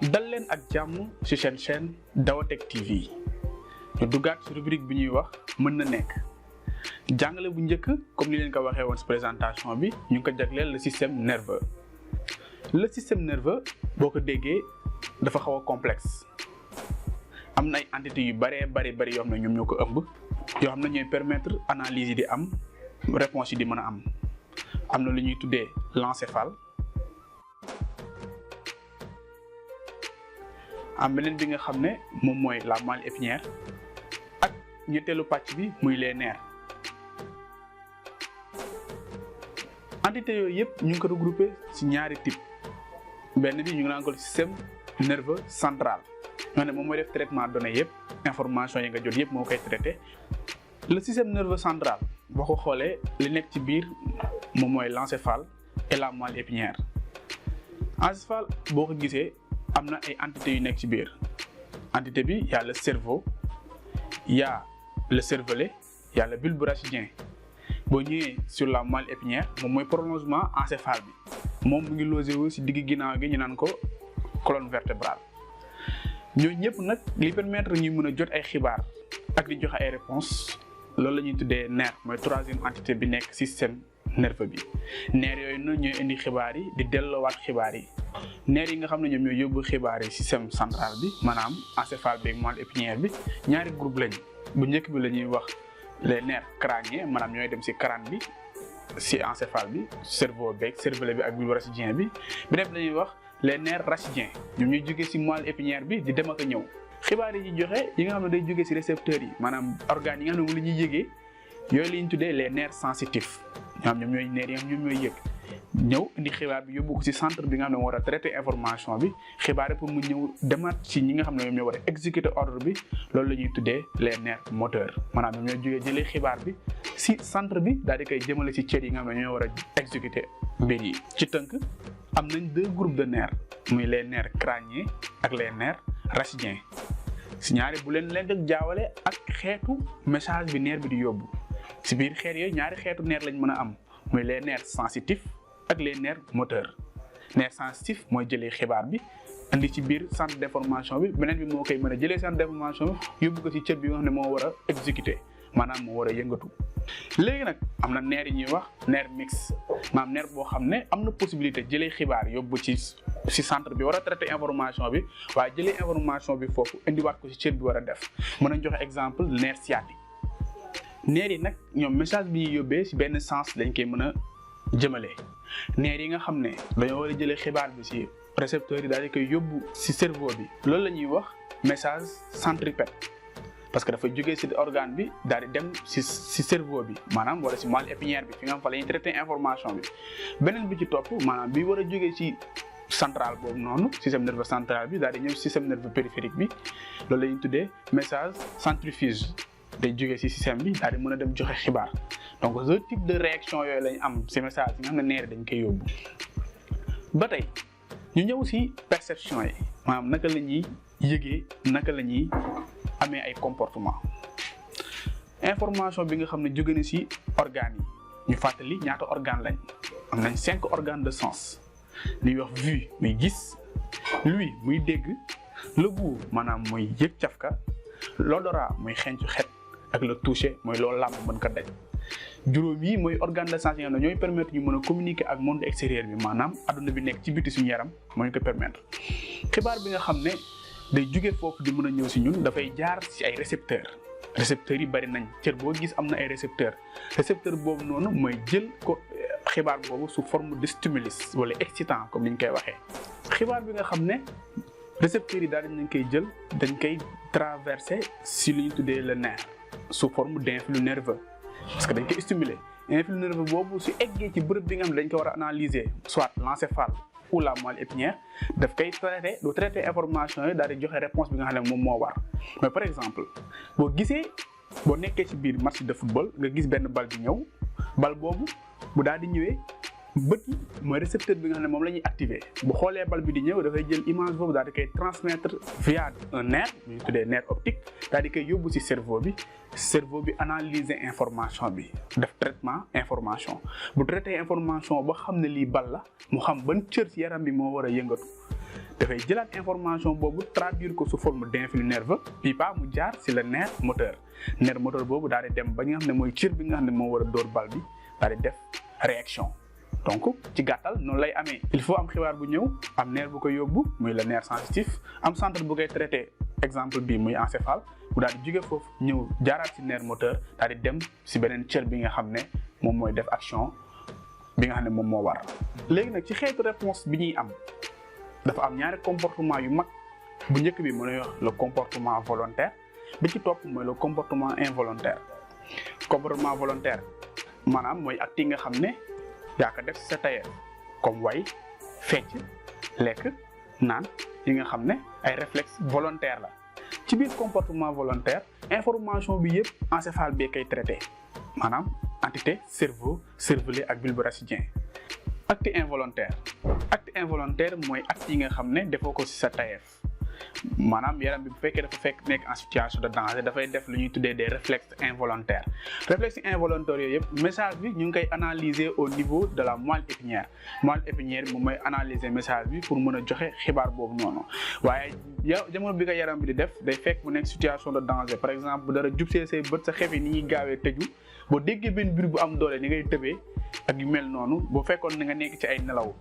dal leen ak jàmm ci seen chaîne Daawatech TV ñu duggaat ci rubrique bi ñuy wax mën na nekk jàngale bu njëkk comme ni leen ko waxee woon ci présentation bi ñu ngi ko jagleel le système nerveux. Le système nerveux boo ko déggee dafa xaw a complexe am na ay entités yu bari yoo xam ne ñoom ñoo ko ëmb yoo xam ne ñooy permettre analyse yi di am réponse yi di mën a am na lu ñuy tuddee l'encéphale. am beneen bi nga xam ne moom mooy la moelle épinière ak ñetteelu pàcc bi muy les nerfs. entité yooyu yëpp ñu ngi ko regroupé ci ñaari type benn bi ñu ngi naan ko système nerveux central ñoo ne moom mooy def traitement données yëpp information yi nga jot yëpp moo koy traité. Le système nerveux central boo ko xoolee li nekk ci biir moom mooy l'encéphale et la moelle épinière. Encéphale boo ko gisee am na ay entités yu nekk ci biir entité bi y a le cerveau y a le cervelet y a le bulbe rachidien. boo ñëwee sur la moelle épinière moom mooy prolongement encéphale bi moom mu ngi logé wu ci digg ginnaaw gi ñu naan ko colonne vertébrale. ñooñu ñëpp nag li permettre ñuy mën a jot ay xibaar ak di joxe ay réponses loolu la ñuy tuddee nerf mooy troisième entité bi nekk système nerveux bi. nerf yooyu nag ñooy indi xibaar yi di delloowaat xibaar yi. nerf yi nga xam ne ñoom ñooy yóbbu xibaar yi système central bi maanaam encéphale bi ak moelle épinière bi ñaari groupe lañ bu njëkk bi la ñuy wax les nerfs crâniens maanaam ñooy dem ci crâne bi ci encéphale bi cerveau beeg cervelet bi ak bulbe rachidien bi beneen bi la ñuy wax les nerfs rachidiens ñoom ñooy jógee ci moelle épinière bi di dem ak a ñëw. xibaar yi ñuy joxe yi nga xam ne day jógee ci récepteurs yi maanaam organes yi nga xam ne moom la ñuy yëgee yooyu la ñu tuddee les nerfs sensitifs ñoom ñooy nerfs yi nga xam ñoom ñooy yëg ñëw indi xibaar bi yóbbu ko ci centre bi nga xam ne moo war a traiter information bi xibaar pour mu ñëw demaat ci ñi nga xam ne ñoom ñoo war a exécuter ordre bi loolu la ñuy tuddee les nerfs moteurs maanaam ñoom ñooy jógee jëlee xibaar bi ci centre bi daal di koy jëmale ci cër yi nga xam ne ñoo war a exécuter mbir yi. ci tënk am nañ deux groupes de nerfs muy les nerfs crâniens ak les nerfs rachidiens ci ñaari bu leen di jaawale ak xeetu message bi nerf bi di yóbbu ci biir xeet yooyu ñaari xeetu nerf lañ mën a am muy les nerfs sensitifs ak les nerfs moteurs. nerf sensitif mooy jëlee xibaar bi indi ci biir centre d'information bi beneen bi moo koy mën a jëlee centre d'information bi yóbbu ko ci cër bi nga xam ne moo war a exécuter maanaam moo war a yëngatu. léegi nag am na nerf yi ñuy wax nerf mixte maanaam nerf boo xam ne am na possibilité jëlee xibaar yóbbu ci centre bi war a traiter information bi waaye jëlee information bi foofu indiwaat ko ci cër bi war a def mën nañ joxe exemple nerf sciatique. nerf yi nag ñoom message bi ñuy yóbbee ci benn sens lañ koy mën a jëmale. nerf yi nga xam ne dañoo war a jëlee xibaar bi ci récepteurs yi daal di koy yóbbu ci cerveau bi loolu la ñuy wax message centripète parce que dafay jógee ci organe bi daal di dem ci cerveau bi maanaam wala ci moelle épinière bi fi nga xam fa la ñuy traiter information bi. beneen bi ci topp maanaam bi war a jógee ci central boobu noonu système nerveux central bi daal di ñëw système nerveux périphérique bi loolu la ñuy tuddee message centrifuge day jógee ci système bi daal di mën a dem joxe xibaar. donc ce type de réaction yooyu lañ am ci message yi nga xam ne nerf dañ koy yóbbu. ba tey ñu ñëw ci perception yi maanaam naka la ñuy yëgee naka la ñuy amee ay comportement. information bi nga xam ne jóge na ci organes yi ñu fàttali ñaata organes lañ am nañ 5 organes de sens li ñuy wax vue muy gis, l'ouïe muy dégg, le goût maanaam muy yëg cafka, l'odorat muy xeeñcu xet ak le toucher mooy loolu làmb mën ko daj. juróom yi mooy organe de sens yi nga xam ne ñooy permettre ñu mën a communiquer ak monde extérieur bi maanaam adduna bi nekk ci biti suñu yaram moo ñu ko permettre. xibaar bi nga xam ne day jóge foofu di mën a ñëw ci ñun dafay jaar ci ay récepteurs yi bari nañ cër boo gis am na ay récepteur boobu noonu mooy jël ko xibaar boobu sous forme de stimulus wala excitant comme ni ñu koy waxee. xibaar bi nga xam ne récepteurs yi daal dañ koy jël dañ koy traverser ci li ñu tuddee le nerf sous forme d'influx nerveux. parce que dañ koy stimuler influx nerveux boobu su eggee ci bërëb bi nga xam ne dañ ko war a analyser soit l'encéphale ou la moelle épinière daf koy traiter information yi daal di joxe réponse bi nga xam ne moom moo war. mais par exemple boo nekkee ci biir match de football nga gis benn bal bi ñëw bal boobu bu daal di ñëwee bët yi mooy récepteur bi nga xam ne moom la ñuy activer bu xoolee bal bi di ñëw dafay jël image boobu daal di koy transmettre via un nerf bu ñu tuddee nerf optique daal di koy yóbbu ci cerveau bi analyser information bi def traitement information bu traité information ba xam ne lii bal la mu xam ban cër ci yaram bi moo war a yëngatu dafay jëlaat information boobu traduire ko sous forme d'influx nerveux puis pas mu jaar ci le nerf moteur boobu daal di dem ba nga xam ne mooy cër bi nga xam ne moo war a dóor bal bi daal di def réaction. donc ci gàttal noonu lay amee il faut am xibaar bu ñëw am nerf bu ko yóbbu muy le nerf sensitif am centre bu koy traité exemple bi muy encéphale bu daal di jóge foofu ñëw jaaraat ci nerf moteur daal di dem ci beneen cër bi nga xam ne moom mooy def action bi nga xam ne moom moo war. léegi nag ci xeetu réponse bi ñuy am dafa am ñaari comportement yu mag bu njëkk bi mooy wax le comportement volontaire bi ci topp mooy le comportement involontaire. comportement volontaire maanaam mooy acte yi nga xam ne yaa ko def ci sa tailleur comme way fecc lekk naan yi nga xam ne ay réflexe volontaire la. ci biir comportement volontaire information bi yëpp encéphale bee koy traité maanaam entité cerveau cervelet ak bulbe rachidien. acte involontaire mooy acte yi nga xam ne defoo ko ci sa tayeef maanaam yaram bi bu fekkee dafa fekk nekk en situation de danger dafay def lu ñuy tuddee des réflexes involontaires. réflexes involontaires yooyu yëpp message bi ñu ngi koy analyser au niveau de la moelle épinière moom mooy analyser message bi pour mën a joxe xibaar boobu noonu waaye jamono bi ko yaram bi di def day fekk mu nekk situation de danger par exemple bu dara jub see say bët sa xef yi ni ñuy gaawee tëju boo déggee benn bruit bu am doole ni ngay tëbee ak yu mel noonu boo fekkoon ne nga nekk ci ay nelaw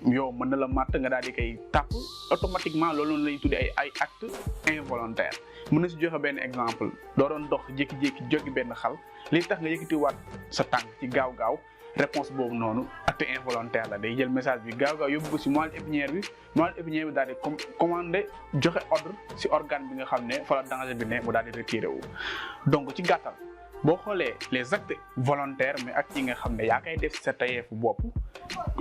yow mën na la màtt nga daal di koy tàpp automatiquement loolu lañuy tuddee ay acte involontaire. mën na si joxe benn exemple doo doon dox jékki-jékki jógi benn xal li tax nga yëkkati waat sa tànk ci gaaw-gaaw réponse boobu noonu acte involontaire la day jël message bi gaaw-gaaw yóbbu ko si moelle épinière bi daal di commandé joxe ordre si organe bi nga xam ne fa la danger bi ne mu daal di retiré wu. donc ci gàttal boo xoolee les actes volontaires mais actes yi nga xam ne yaa koy def si sa tayeefu bopp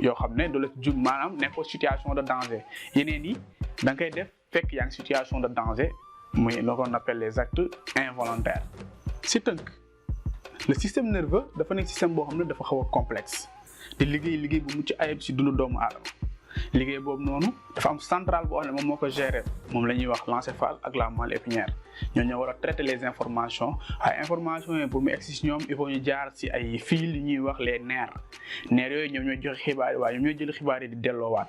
yoo xam ne du la jug maanaam nekkoo situation de danger yeneen yi da nga koy def fekk yaa ngi situation de danger muy ce qu'on appelle les actes involontaires. si tënk le système nerveux dafa nekk système boo xam ne dafa xaw a complexe te liggéey bu mucc ayib si dundu doomu aadama liggéey boobu noonu dafa am centrale boo xam ne moom moo ko gérer moom la ñuy wax l'encéphale ak la moelle épinière ñoo war a traiter les informations waaye informations yi pour mu egsi si ñoom il faut ñu jaar si ay fils yu ñuy wax les nerfs yooyu ñoom ñooy joxe xibaar yi waaye ñoom ñooy jël xibaar yi di delloowaat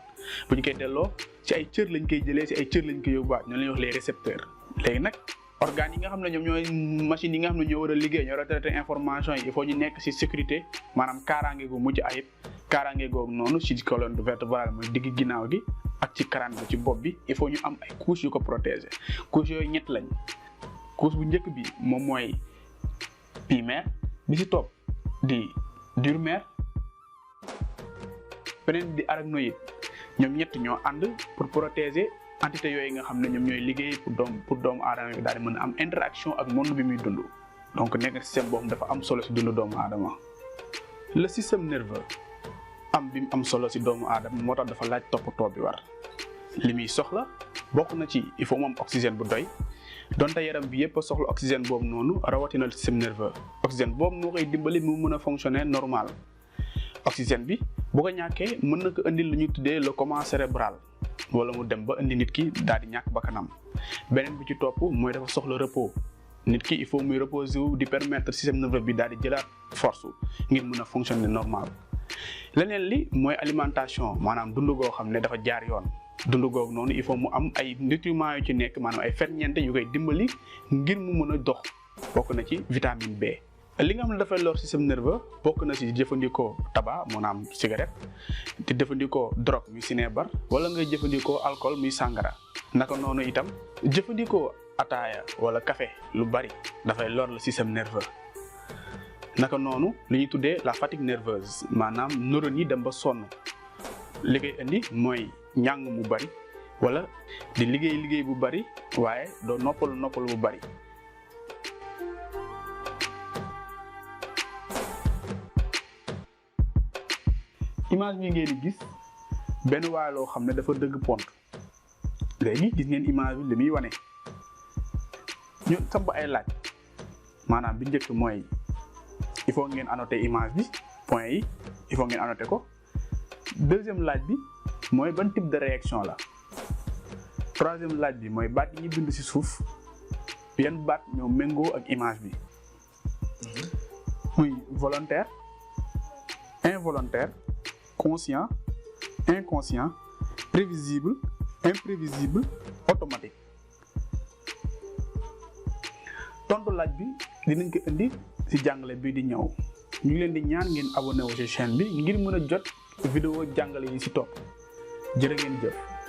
bu ñu koy delloo si ay cër lañ koy jëlee si ay cër lañ koy yóbbuwaat ñoo la ñuy wax les récepteurs. léegi nag organes yi nga xam ne ñoom ñooy machines yi nga xam ne ñoo war a liggéey ñoo war a traiter information yi il faut ñu nekk si sécurité maanaam kaaraange gu mucc ayib kaaraange googu noonu si colonne vertébrale mooy digg ginnaaw gi ak ci crâne bi ci bopp bi il faut ñu am ay couches yu ko protéger couches yooyu ñett lañ couche bu njëkk bi moom mooy primaire bi si topp di durmaire beneen di arachnoïde ñoom ñett ñoo ànd pour protéger entité yooyu nga xam ne ñoom ñooy liggéey pour doomu aadama bi daal di mën a am interaction ak monde bi muy dund donc nekk système boobu dafa am solo si dundu doomu aadama. le système nerveux bi mu am solo si doomu aadama moo tax dafa laaj toppatoo bi war li muy soxla bokk na ci il faut mu am oxygène bu doy donte yaram bi yëpp a soxla oxygène boobu noonu rawatina le système nerveux oxygène boobu moo koy dimbali mu mën a fonctionner normal oxygène bi bu ko ñàkkee mën na ko indil lu ñuy tuddee le coma cérébral wala mu dem ba indi nit ki daal di ñàkk bakkanam beneen bi ci topp mooy dafa soxla repos nit ki il faut muy reposer wu di permettre système nerveux bi daal di jëlaat force ngir mën a fonctionner normal. leneen li mooy alimentation maanaam dund goo xam ne dafa jaar yoon dund googu noonu il faut mu am ay nutriments yu ci nekk maanaam ay ferñeent yu koy dimbali ngir mu mën a dox bokk na ci vitamine B. li nga xam ne dafay lor système nerveux bokk na ci jëfandikoo tabac maanaam cigarette di jëfandikoo drogue muy sinébar wala ngay jëfandikoo alcool muy sàngara naka noonu itam jëfandikoo ataaya wala café lu bari dafay lor le système nerveux naka noonu li ñuy tuddee la fatigue nerveuse maanaam neurones yi dem ba sonn li koy indi mooy njàng mu bari wala di liggéey bu bari waaye doo noppalu bu bari. image bi ngeen di gis benn waay loo xam ne dafa dëgg pont léegi gis ngeen image bi li muy wane ñu samp ay laaj maanaam bi njëkk mooy il faut ngeen annoter image bi point yi il faut ngeen annoter ko deuxième laaj bi mooy ban type de réaction la troisième laaj bi mooy baat yi ñu bind ci suuf yan baat ñoo méngoo ak image bi muy volontaire involontaire conscient inconscient prévisible imprévisible automatique. tontu laaj bi dinañ ko indi ci jàngale bi di ñëw ñu ngi leen di ñaan ngeen abonné wu ci chaîne bi ngir mën a jot vidéo jàngale yi ci topp jërë ngeen jëf.